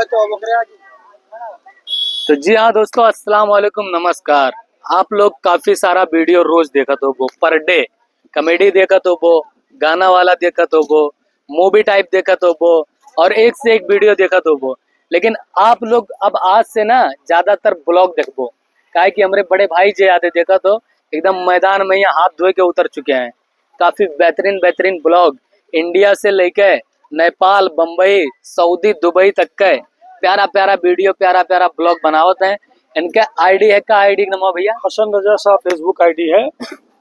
तो जी हाँ दोस्तों, अस्सलाम वालेकुम, नमस्कार। आप लोग काफी सारा वीडियो रोज देखत हो, वो पर डे कॉमेडी देखत हो, वो गाना वाला देखत हो, वो मूवी टाइप देखत हो, वो और एक से एक वीडियो देखत हो, वो लेकिन आप लोग अब आज से ना ज्यादातर ब्लॉग देखबो, काहे कि हमरे बड़े भाई जे आते देखत हो एकदम मैदान में ही हाथ धोए के उतर चुके हैं। काफी बेहतरीन बेहतरीन ब्लॉग इंडिया से लेके नेपाल, बम्बई, सऊदी, दुबई तक के प्यारा प्यारा वीडियो, प्यारा प्यारा ब्लॉग बनावत हैं। इनके आईडी है, का आईडी नमो भैया? हसन रजा साहब फेसबुक आईडी है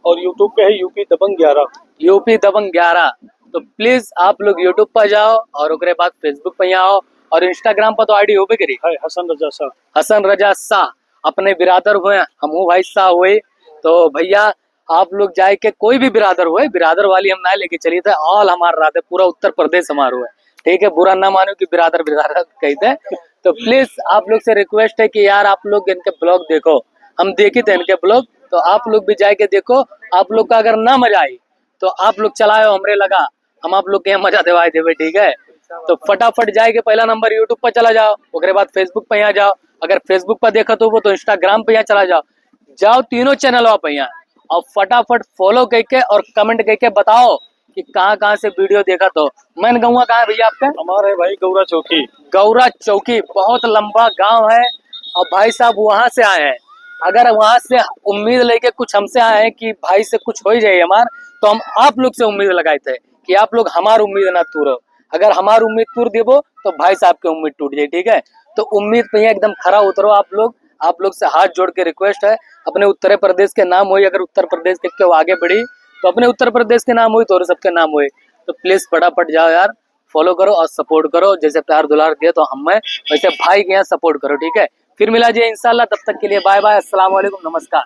और यूट्यूब पे है यूपी दबंग 11। यूपी दबंग 11। तो प्लीज आप लोग यूट्यूब पर जाओ और उसके बाद फेसबुक पे आओ और इंस्टाग्राम पर तो आईडी हो भी करी है हसन रजा साहब। हसन रजा शाह अपने बिरादर हुए, हम भाई शाह हुए। तो भैया आप लोग जाए के कोई भी बिरादर हुए, बिरादर वाली हम ना लेके चलिए थे, ऑल हमार रहा थे, पूरा उत्तर प्रदेश हमारा हुआ है, ठीक है? बुरा ना मानो कि बिरादर बिरादर कहते हैं। तो प्लीज आप लोग से रिक्वेस्ट है कि यार आप लोग इनके ब्लॉग देखो, हम देखे थे इनके ब्लॉग, तो आप लोग भी जाके देखो। आप लोग का अगर ना मजा आई तो आप लोग चलाओ, हमरे लगा, हम आप लोग के मजा दिवाए देवे, ठीक है? तो फटाफट जाके पहला नंबर यूट्यूब पर चला जाओ, उसके बाद फेसबुक पे यहाँ जाओ, अगर फेसबुक पर देखा तो वो तो इंस्टाग्राम पे यहाँ चला जाओ, जाओ तीनों चैनल आप यहाँ और फटाफट फॉलो करके और कमेंट करके बताओ कि कहाँ से वीडियो देखा। तो मैन गौवा कहाँ है भैया आपका? हमारे भाई गौरा चौकी। गौरा चौकी बहुत लंबा गांव है और भाई साहब वहां से आए हैं। अगर वहां से उम्मीद लेके कुछ हमसे आए हैं कि भाई से कुछ हो ही जाए हमार, तो हम आप लोग से उम्मीद लगाए थे कि आप लोग हमारी उम्मीद ना तोड़ो। अगर हमारी उम्मीद तोड़ देबो तो भाई साहब की उम्मीद टूट जाए, ठीक है? तो उम्मीद पे एकदम खरा उतरो आप लोग। आप लोग से हाथ जोड़ के रिक्वेस्ट है, अपने उत्तर प्रदेश के नाम हुई, अगर उत्तर प्रदेश के क्यों आगे बढ़ी तो अपने उत्तर प्रदेश के नाम हुई तो और सबके नाम हुए। तो प्लीज फटाफट जाओ यार, फॉलो करो और सपोर्ट करो, जैसे प्यार दुलार दिए तो हमें वैसे भाई के यहाँ सपोर्ट करो, ठीक है? फिर मिला जी इंशाल्लाह, तब तक के लिए बाय बाय, अस्सलाम वालेकुम, नमस्कार।